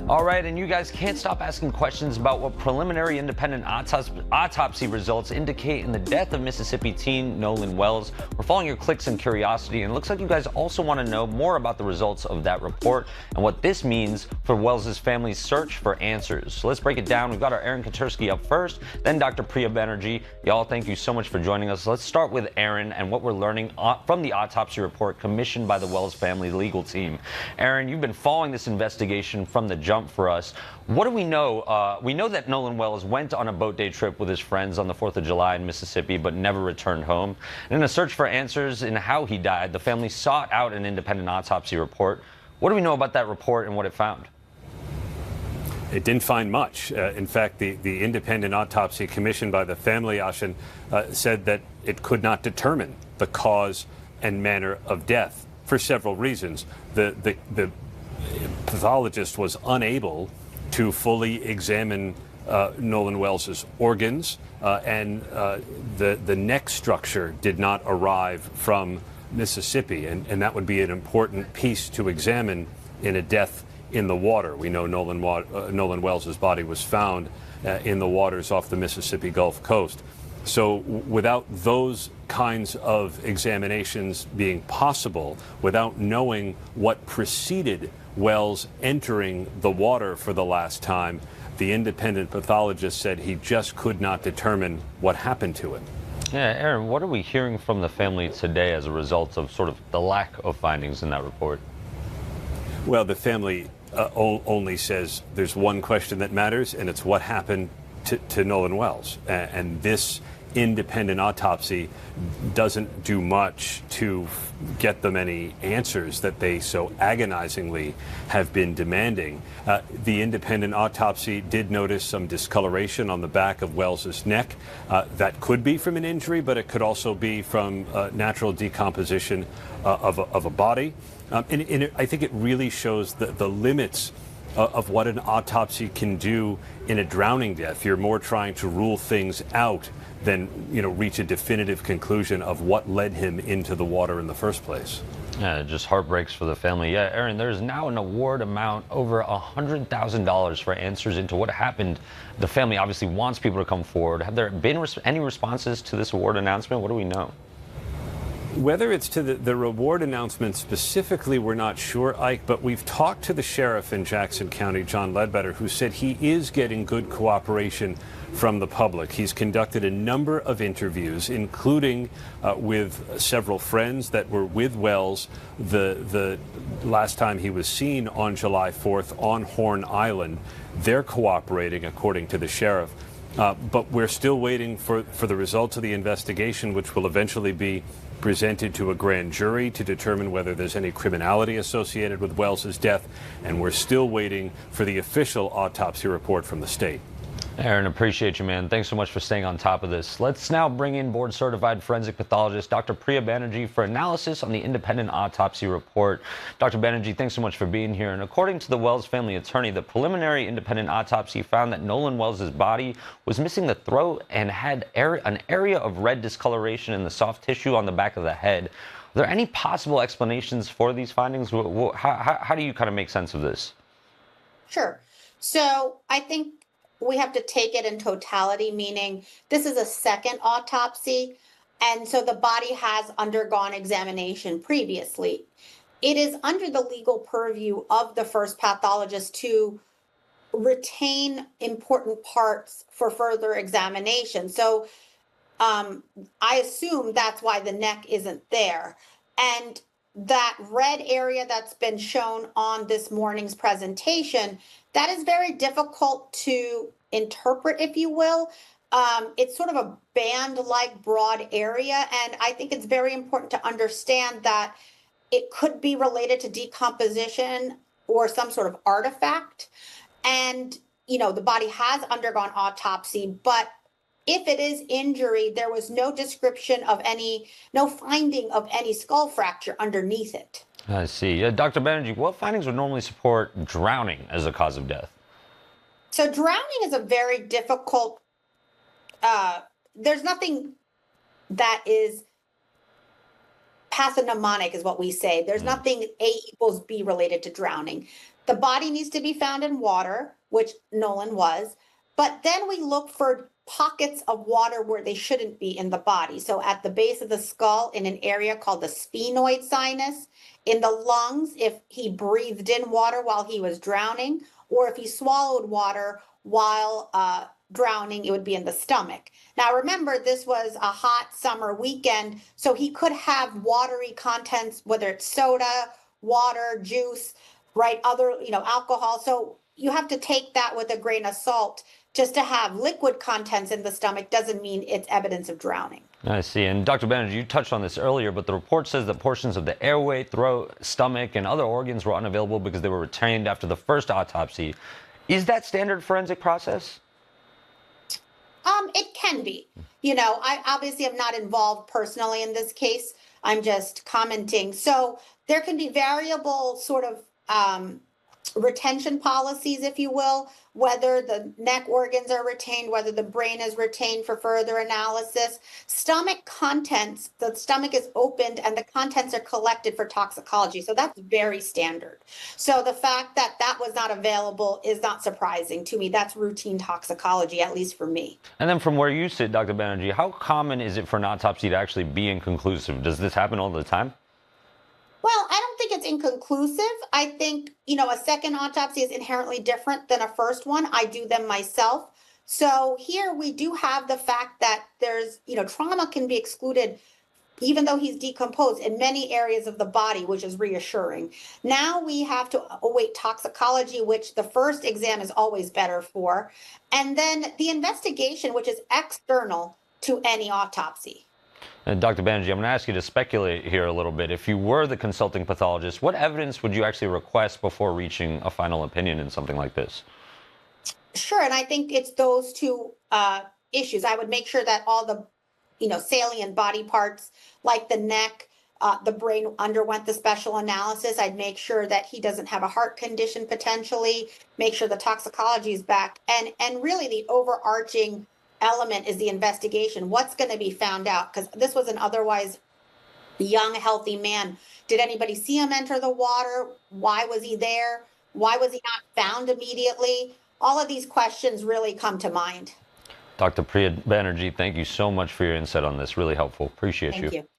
All right, and you guys can't stop asking questions about what preliminary independent autopsy results indicate in the death of Mississippi teen Nolan Wells. We're following your clicks and curiosity, and it looks like you guys also want to know more about the results of that report and what this means for Wells' family's search for answers. So let's break it down. We've got our Aaron Katursky up first, then Dr. Priya Banerjee. Y'all, thank you so much for joining us. Let's start with Aaron and what we're learning from the autopsy report commissioned by the Wells family legal team. Aaron, you've been following this investigation from the jump for us. What do we know? We know that Nolan Wells went on a boat day trip with his friends on the 4th of July in Mississippi, but never returned home. And in a search for answers in how he died, the family sought out an independent autopsy report. What do we know about that report and what it found? It didn't find much. In fact, the independent autopsy commissioned by the family, Ashin, said that it could not determine the cause and manner of death for several reasons. The pathologist was unable to fully examine Nolan Wells's organs, and the neck structure did not arrive from Mississippi, and that would be an important piece to examine in a death in the water. We know Nolan Wells's body was found in the waters off the Mississippi Gulf Coast. So without those kinds of examinations being possible, without knowing what preceded Wells entering the water for the last time, the independent pathologist said he just could not determine what happened to him. Yeah, Aaron, what are we hearing from the family today as a result of sort of the lack of findings in that report? Well, the family only says there's one question that matters, and it's what happened to Nolan Wells. And this independent autopsy doesn't do much to get them any answers that they so agonizingly have been demanding. The independent autopsy did notice some discoloration on the back of Wells's neck. That could be from an injury, but it could also be from natural decomposition of a body. And I think it really shows the limits of what an autopsy can do in a drowning death. You're more trying to rule things out than, reach a definitive conclusion of what led him into the water in the first place. Yeah, it just heartbreaks for the family. Yeah, Aaron, there's now an award amount over $100,000 for answers into what happened. The family obviously wants people to come forward. Have there been any responses to this award announcement? What do we know? Whether it's to the reward announcement specifically, we're not sure, Ike, but we've talked to the sheriff in Jackson County, John Ledbetter, who said he is getting good cooperation from the public. He's conducted a number of interviews, including with several friends that were with Wells the last time he was seen on July 4th on Horn Island. They're cooperating, according to the sheriff. But we're still waiting for the results of the investigation, which will eventually be presented to a grand jury to determine whether there's any criminality associated with Wells's death. And we're still waiting for the official autopsy report from the state. Aaron, appreciate you, man. Thanks so much for staying on top of this. Let's now bring in board-certified forensic pathologist Dr. Priya Banerjee for analysis on the independent autopsy report. Dr. Banerjee, thanks so much for being here. And according to the Wells family attorney, the preliminary independent autopsy found that Nolan Wells' body was missing the throat and had an area of red discoloration in the soft tissue on the back of the head. Are there any possible explanations for these findings? How do you kind of make sense of this? Sure. So I think we have to take it in totality, meaning this is a second autopsy, and so the body has undergone examination previously. It is under the legal purview of the first pathologist to retain important parts for further examination. So I assume that's why the neck isn't there. And that red area that's been shown on this morning's presentation, that is very difficult to interpret, if you will. It's sort of a band-like broad area, and I think it's very important to understand that it could be related to decomposition or some sort of artifact. And, the body has undergone autopsy, but if it is injury, there was no description of no finding of any skull fracture underneath it. I see. Dr. Banerjee, what findings would normally support drowning as a cause of death? So drowning is a very difficult, there's nothing that is pathognomonic is what we say. There's nothing A equals B related to drowning. The body needs to be found in water, which Nolan was, but then we look for pockets of water where they shouldn't be in the body. So at the base of the skull in an area called the sphenoid sinus, in the lungs, if he breathed in water while he was drowning, or if he swallowed water while drowning, it would be in the stomach. Now, remember, this was a hot summer weekend, so he could have watery contents, whether it's soda, water, juice, right, other, alcohol. So you have to take that with a grain of salt. Just to have liquid contents in the stomach doesn't mean it's evidence of drowning. I see. And Dr. Banerjee, you touched on this earlier, but the report says that portions of the airway, throat, stomach, and other organs were unavailable because they were retained after the first autopsy. Is that standard forensic process? It can be. I obviously am not involved personally in this case. I'm just commenting. So there can be variable sort of retention policies, if you will, whether the neck organs are retained, whether the brain is retained for further analysis. Stomach contents, the stomach is opened and the contents are collected for toxicology. So that's very standard. So the fact that that was not available is not surprising to me. That's routine toxicology, at least for me. And then from where you sit, Dr. Banerjee, how common is it for an autopsy to actually be inconclusive? Does this happen all the time? Well, I don't think it's inconclusive. I think, a second autopsy is inherently different than a first one. I do them myself. So here we do have the fact that there's, trauma can be excluded even though he's decomposed in many areas of the body, which is reassuring. Now we have to await toxicology, which the first exam is always better for, and then the investigation, which is external to any autopsy. And Dr. Banerjee, I'm going to ask you to speculate here a little bit. If you were the consulting pathologist, what evidence would you actually request before reaching a final opinion in something like this? Sure, and I think it's those two issues. I would make sure that all the, salient body parts, like the neck, the brain underwent the special analysis. I'd make sure that he doesn't have a heart condition potentially, make sure the toxicology is back, and really the overarching element is the investigation. What's going to be found out? Because this was an otherwise young, healthy man. Did anybody see him enter the water? Why was he there? Why was he not found immediately? All of these questions really come to mind. Dr. Priya Banerjee, thank you so much for your insight on this. Really helpful. Appreciate you. Thank you.